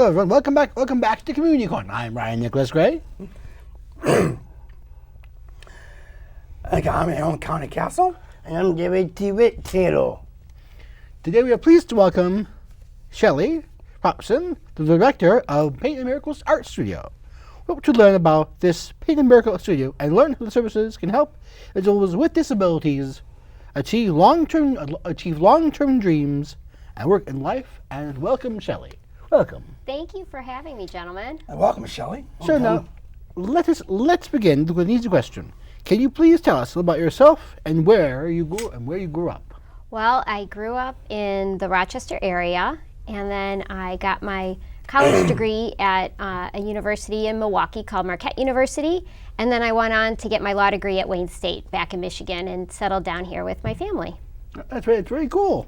Hello everyone, welcome back to Community Corner. I'm Ryan Nicholas Gray. I'm my own county castle. And I'm DeWitt Taylor. Today we are pleased to welcome Shelley Robson, the director of Paint and Miracles Art Studio. We hope to learn about this Paint and Miracle Studio and learn how the services can help individuals with disabilities achieve long-term dreams and work in life. And welcome, Shelley. Welcome. Thank you for having me, gentlemen. Welcome, Shelley. So now, let's begin with an easy question. Can you please tell us about yourself and where you grew up? Well, I grew up in the Rochester area, and then I got my college degree at a university in Milwaukee called Marquette University, and then I went on to get my law degree at Wayne State back in Michigan and settled down here with my family. That's right. It's very cool.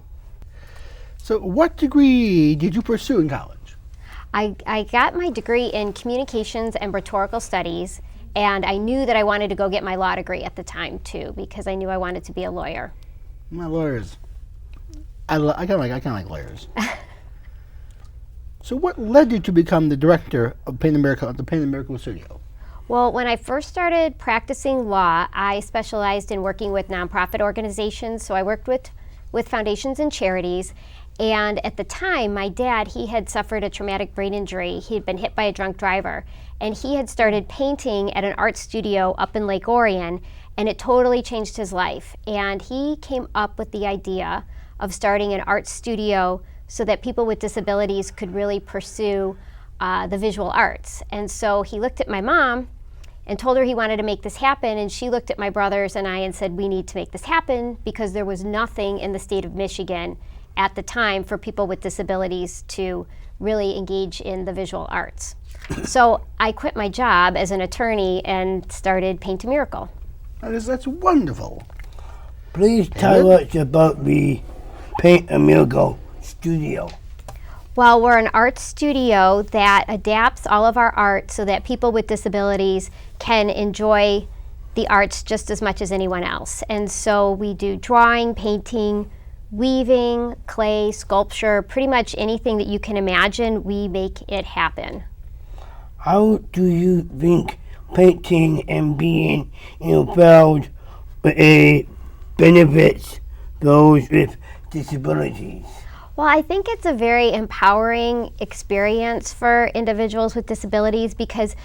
So what degree did you pursue in college? I got my degree in communications and rhetorical studies, and I knew that I wanted to go get my law degree at the time too, because I knew I wanted to be a lawyer. My lawyers. I kind of like lawyers. So what led you to become the director of Paint and Miracle Studio? Well, when I first started practicing law, I specialized in working with nonprofit organizations. So I worked with foundations and charities. And at the time, my dad, he had suffered a traumatic brain injury. He had been hit by a drunk driver. And he had started painting at an art studio up in Lake Orion, and it totally changed his life. And he came up with the idea of starting an art studio so that people with disabilities could really pursue the visual arts. And so he looked at my mom and told her he wanted to make this happen, and she looked at my brothers and I and said, we need to make this happen, because there was nothing in the state of Michigan at the time for people with disabilities to really engage in the visual arts. So I quit my job as an attorney and started Paint a Miracle. That's wonderful. Please tell us about the Paint a Miracle Studio. Well, we're an art studio that adapts all of our art so that people with disabilities can enjoy the arts just as much as anyone else. And so we do drawing, painting, weaving, clay, sculpture, pretty much anything that you can imagine, we make it happen. How do you think painting and being involved benefits those with disabilities? Well, I think it's a very empowering experience for individuals with disabilities, because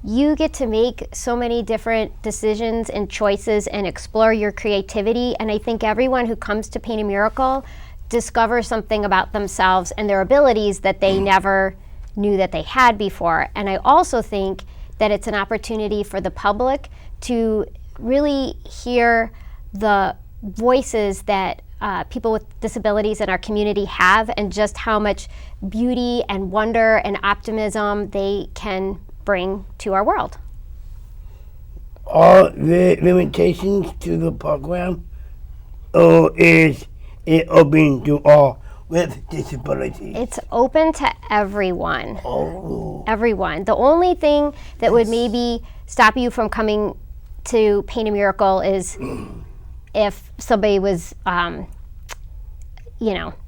you get to make so many different decisions and choices and explore your creativity. And I think everyone who comes to Paint a Miracle discovers something about themselves and their abilities that they never knew that they had before. And I also think that it's an opportunity for the public to really hear the voices that people with disabilities in our community have, and just how much beauty and wonder and optimism they can bring to our world. Are there limitations to the program, or is it open to all with disabilities? It's open to everyone. Oh. Everyone. The only thing that would maybe stop you from coming to Paint a Miracle is if somebody was,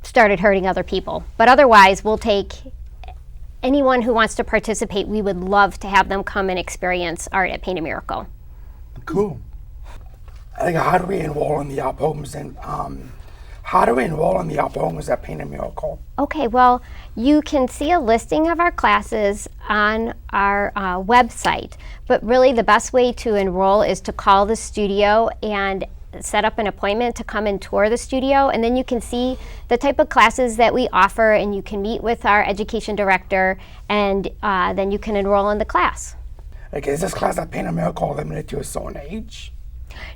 started hurting other people. But otherwise, we'll take anyone who wants to participate. We would love to have them come and experience art at Paint a Miracle. Cool. How do we enroll in the programs, and how do we enroll in the programs at Paint a Miracle? Okay, well, you can see a listing of our classes on our website, but really the best way to enroll is to call the studio and set up an appointment to come and tour the studio, and then you can see the type of classes that we offer, and you can meet with our education director, and then you can enroll in the class. Okay, is this class at Paint a Miracle limited to a certain age?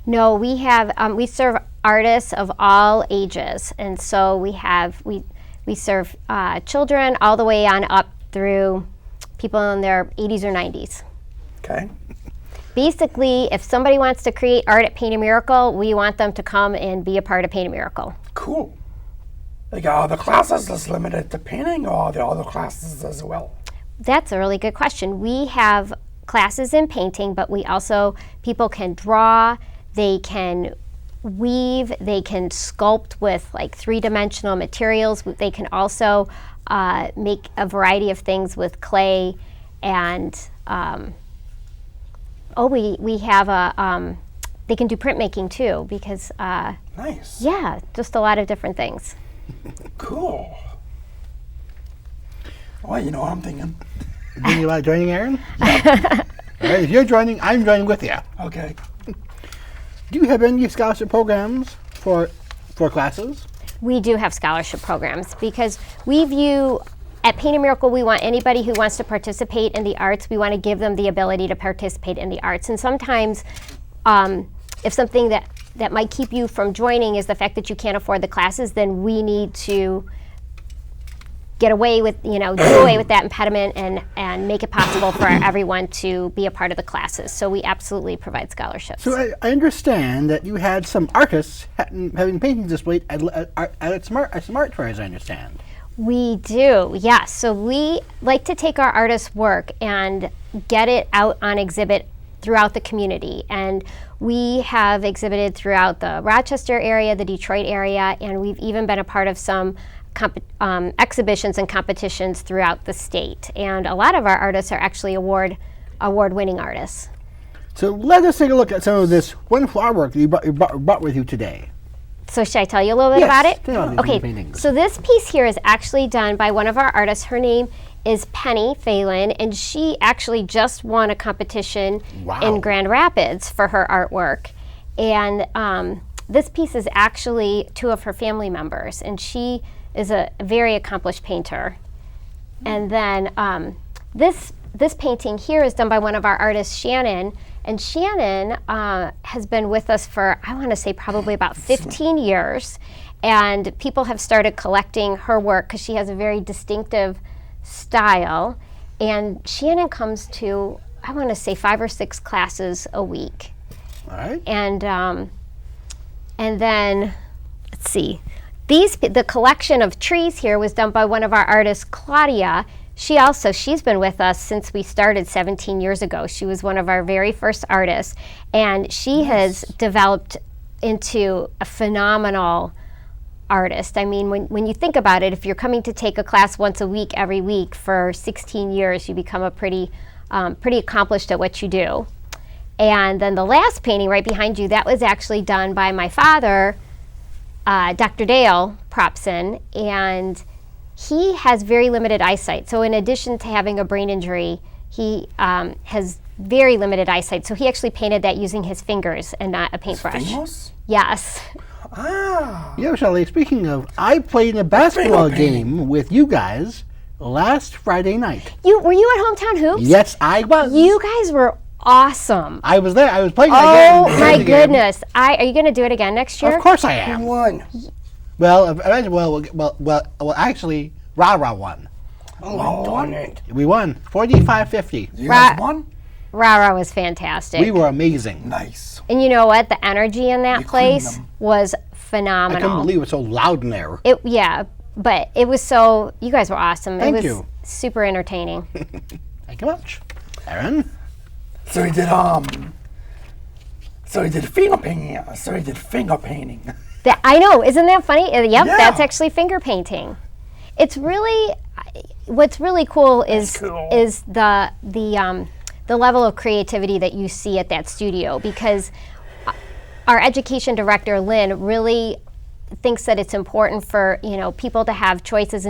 No, we have we serve artists of all ages, and so we serve children all the way on up through people in their 80s or 90s. Okay. Basically, if somebody wants to create art at Paint a Miracle, we want them to come and be a part of Paint a Miracle. Cool. Are the classes just limited to painting, or are there other classes as well? That's a really good question. We have classes in painting, but we also, people can draw, they can weave, they can sculpt with like three-dimensional materials. They can also make a variety of things with clay, and we have a they can do printmaking too, because Nice. yeah, just a lot of different things. Cool. Well, you know what I'm thinking. Thinking about joining, Aaron? All right, if you're joining, I'm joining with you. Okay. Do you have any scholarship programs for classes? We do have scholarship programs because we view, at Paint a Miracle, we want anybody who wants to participate in the arts, we want to give them the ability to participate in the arts. And sometimes if something that might keep you from joining is the fact that you can't afford the classes, then we need to get away with, do away with that impediment and make it possible for everyone to be a part of the classes. So we absolutely provide scholarships. So I understand that you had some artists having paintings displayed at Smart Fairs, I understand. We do, yes. So we like to take our artists' work and get it out on exhibit throughout the community. And we have exhibited throughout the Rochester area, the Detroit area, and we've even been a part of some exhibitions and competitions throughout the state. And a lot of our artists are actually award-winning artists. So let us take a look at some of this wonderful artwork that you brought with you today. So should I tell you a little bit Yes, about it? tell me about these Okay, paintings. so this piece here is actually done by one of our artists. Her name is Penny Phelan, and she actually just won a competition Wow. in Grand Rapids for her artwork. And this piece is actually two of her family members, and she is a very accomplished painter. And then this painting here is done by one of our artists, Shannon. And Shannon has been with us for, I want to say, probably about 15 years. And people have started collecting her work because she has a very distinctive style. And Shannon comes to, I want to say, 5 or 6 classes a week. All right. And then, let's see. The collection of trees here was done by one of our artists, Claudia. She's been with us since we started 17 years ago. She was one of our very first artists, and she has developed into a phenomenal artist. I mean, when you think about it, if you're coming to take a class once a week, every week for 16 years, you become a pretty accomplished at what you do. And then the last painting right behind you, that was actually done by my father, Dr. Dale Propson, and he has very limited eyesight. So in addition to having a brain injury, he has very limited eyesight. So he actually painted that using his fingers and not a paintbrush. Fingers? Yes. Ah. Yeah, Shelley, speaking of, I played in a basketball game with you guys last Friday night. Were you at Hometown Hoops? Yes, I was. You guys were awesome. I was there. I was playing Oh again. my goodness. Are you going to do it again next year? Of course I am. Who won? Well, actually, Ra won. Oh, darn it. We won 45-50. You guys won? Rara was fantastic. We were amazing. Nice. And you know what? The energy in that You cleaned place them. was I phenomenal. couldn't believe it was so loud in there. But it was so, you guys were awesome. Thank it was you. super entertaining. Thank you much. Aaron? So he did finger painting. I know, isn't that funny? Yep, Yeah. that's actually finger painting. It's really, what's really cool is cool. is the level of creativity that you see at that studio, because our education director, Lynn, really thinks that it's important for people to have choices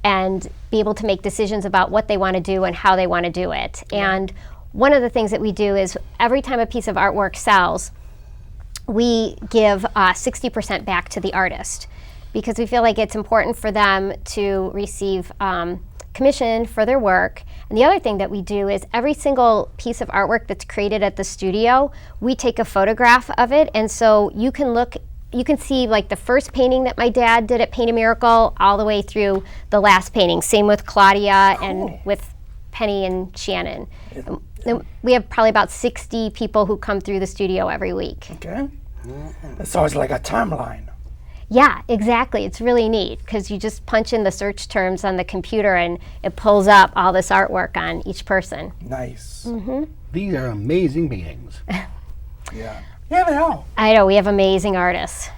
and be able to make decisions about what they want to do and how they want to do it. And one of the things that we do is every time a piece of artwork sells, we give 60% back to the artist, because we feel like it's important for them to receive commission for their work. And the other thing that we do is every single piece of artwork that's created at the studio, we take a photograph of it, and so you can see like the first painting that my dad did at Paint a Miracle all the way through the last painting. Same with Claudia and with Penny and Shannon. And we have probably about 60 people who come through the studio every week. Okay. So it's like a timeline. Yeah, exactly. It's really neat because you just punch in the search terms on the computer and it pulls up all this artwork on each person. Nice. These are amazing paintings. Yeah. Yeah, they are. I know, we have amazing artists.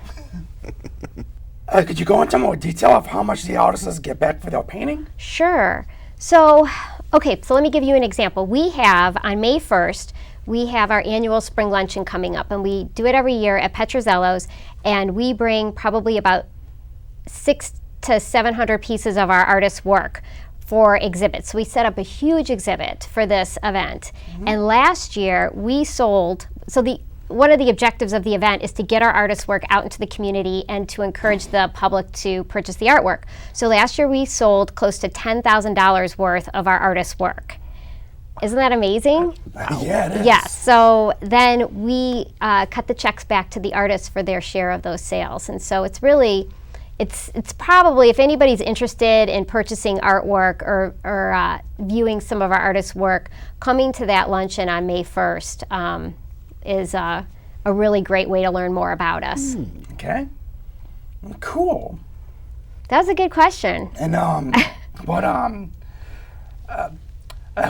Could you go into more detail of how much the artists get back for their painting? Sure. So, okay, so let me give you an example. We have, on May 1st, we have our annual spring luncheon coming up, and we do it every year at Petrozello's, and we bring probably about 600 to 700 pieces of our artists' work for exhibits. So we set up a huge exhibit for this event. And last year we sold, one of the objectives of the event is to get our artists' work out into the community and to encourage the public to purchase the artwork. So last year we sold close to $10,000 worth of our artists' work. Isn't that amazing? Yeah, it is. Yes. So then we cut the checks back to the artists for their share of those sales. And so it's really, it's probably, if anybody's interested in purchasing artwork or viewing some of our artists' work, coming to that luncheon on May 1st is a really great way to learn more about us. Okay. Cool. That was a good question. And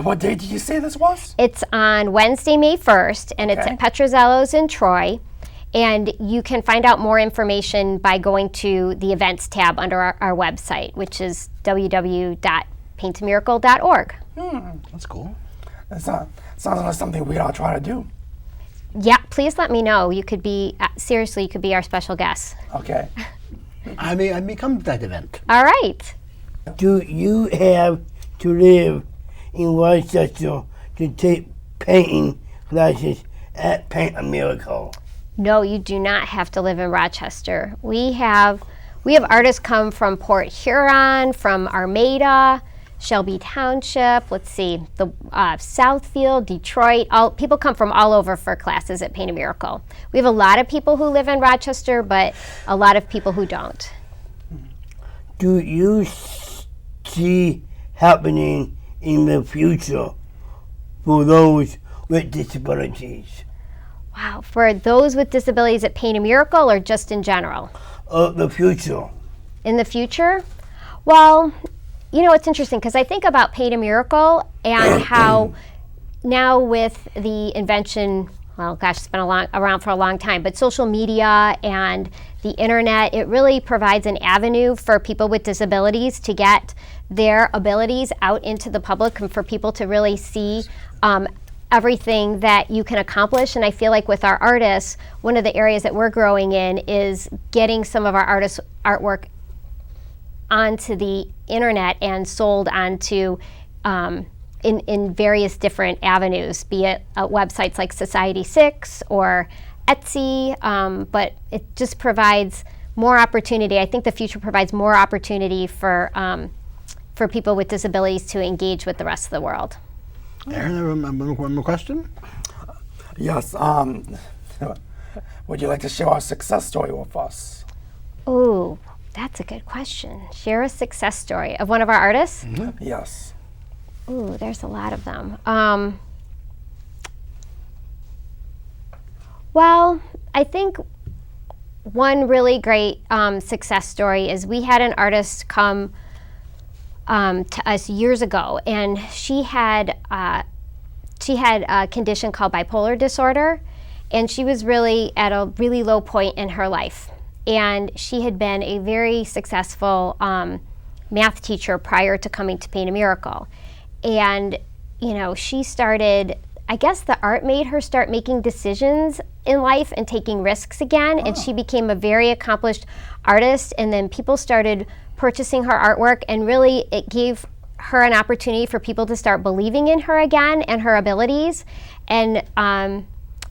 what day did you say this was? It's on Wednesday, May 1st, and it's Okay. at Petrozello's in Troy. And you can find out more information by going to the events tab under our website, which is www.paintamiracle.org. That's cool. That sounds like something we ought to try to do. Yeah, please let me know. You could be, seriously, you could be our special guest. Okay. I may come to that event. All right. Do you have to live in Rochester to take painting classes at Paint a Miracle? No, you do not have to live in Rochester. We have artists come from Port Huron, from Armada, Shelby Township, let's see, the Southfield, Detroit. People come from all over for classes at Paint a Miracle. We have a lot of people who live in Rochester, but a lot of people who don't. Do you see happening in the future for those with disabilities? Wow, for those with disabilities at Paint a Miracle or just in general? The future. In the future? Well, you know, it's interesting because I think about Paint a Miracle and how now with the invention, well, gosh, it's been around for a long time, but social media and the internet, it really provides an avenue for people with disabilities to get their abilities out into the public and for people to really see everything that you can accomplish. And I feel like with our artists, one of the areas that we're growing in is getting some of our artists' artwork onto the internet and sold onto in various different avenues, be it websites like Society6 or Etsy, but it just provides more opportunity. I think the future provides more opportunity for people with disabilities to engage with the rest of the world. Aaron, one more question? Yes. Would you like to share our success story with us? Ooh, that's a good question. Share a success story of one of our artists? Yes. Ooh, there's a lot of them. Well, I think one really great success story is we had an artist come to us years ago, and she had a condition called bipolar disorder, and she was really at a really low point in her life. And she had been a very successful math teacher prior to coming to Paint a Miracle. And, you know, she started, I guess the art made her start making decisions in life and taking risks again. And she became a very accomplished artist. And then people started purchasing her artwork, and really it gave her an opportunity for people to start believing in her again and her abilities. And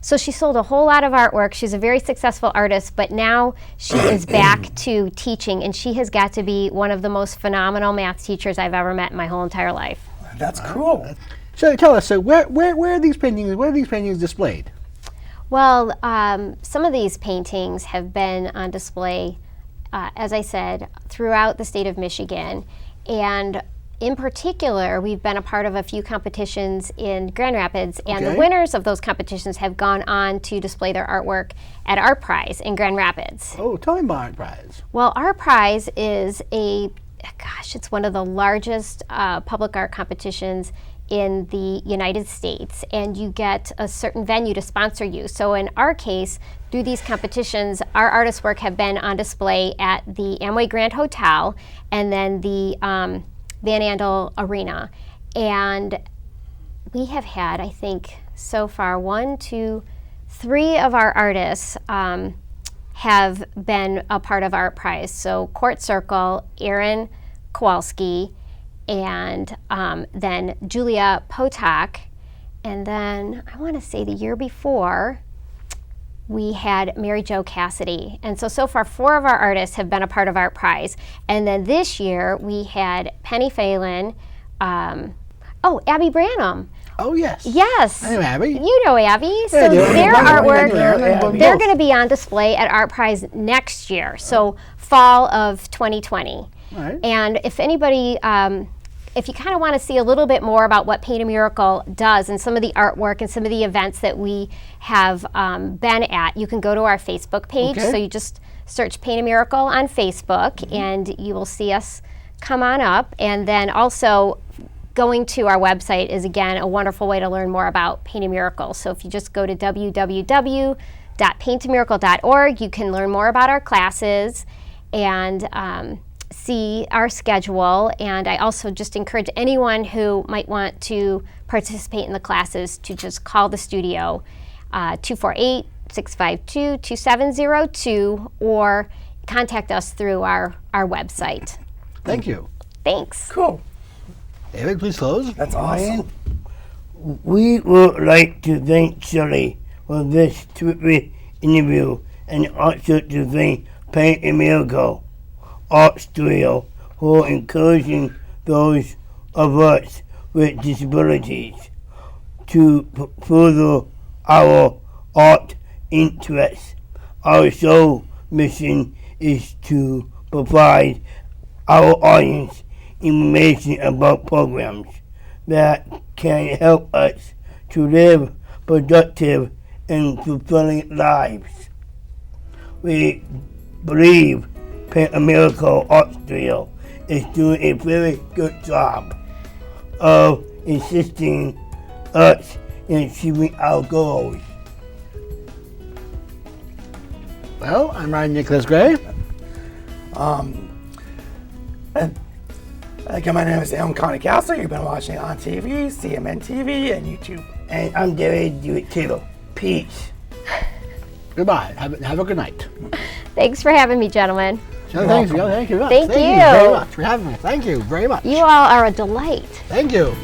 so she sold a whole lot of artwork. She's a very successful artist, but now she is back to teaching, and she has got to be one of the most phenomenal math teachers I've ever met in my whole entire life. That's cool. So tell us, so where are these paintings? Where are these paintings displayed? Well, some of these paintings have been on display, as I said, throughout the state of Michigan, and in particular, we've been a part of a few competitions in Grand Rapids, and the winners of those competitions have gone on to display their artwork at Art Prize in Grand Rapids. Oh, tell me about Art Prize. Well, Art Prize is it's one of the largest public art competitions in the United States, and you get a certain venue to sponsor you. So in our case, through these competitions, our artist work have been on display at the Amway Grand Hotel and then the Van Andel Arena. And we have had, I think, so far 1, 2, 3 of our artists have been a part of Art Prize. So Court Circle, Aaron Kowalski, and then Julia Potok. And then I want to say the year before, we had Mary Jo Cassidy. And so far 4 of our artists have been a part of Art Prize. And then this year we had Penny Phelan, Abby Branham. Oh, yes. Yes. I know Abby. You know Abby. So Yeah, I do. their I know artwork, Abby. they're going to be on display at Art Prize next year, so fall of 2020. All right. And if anybody, if you kind of want to see a little bit more about what Paint a Miracle does and some of the artwork and some of the events that we have been at, you can go to our Facebook page. Okay. So you just search Paint a Miracle on Facebook, and you will see us come on up. And then also, going to our website is, again, a wonderful way to learn more about Paint a Miracle. So if you just go to www.paintamiracle.org, you can learn more about our classes and see our schedule. And I also just encourage anyone who might want to participate in the classes to just call the studio, 248-652-2702, or contact us through our website. Thank you. Thanks. Cool. David, please close. That's awesome. We would like to thank Shelley for this terrific interview, and also to thank Paint a Miracle Art Studio for encouraging those of us with disabilities to further our art interests. Our sole mission is to provide our audience information about programs that can help us to live productive and fulfilling lives. We believe Paint a Miracle Art Studio is doing a very good job of assisting us in achieving our goals. Well, I'm Ryan Nicholas Gray. Again, my name is Alan Karnig. You've been watching on TV, CMN TV, and YouTube. And I'm DeWitt too. Peace. Goodbye. Have a good night. Thanks for having me, gentlemen. Thank you. Thank you very much. Thank Thank you. you very much for having me. Thank you very much. You all are a delight. Thank you.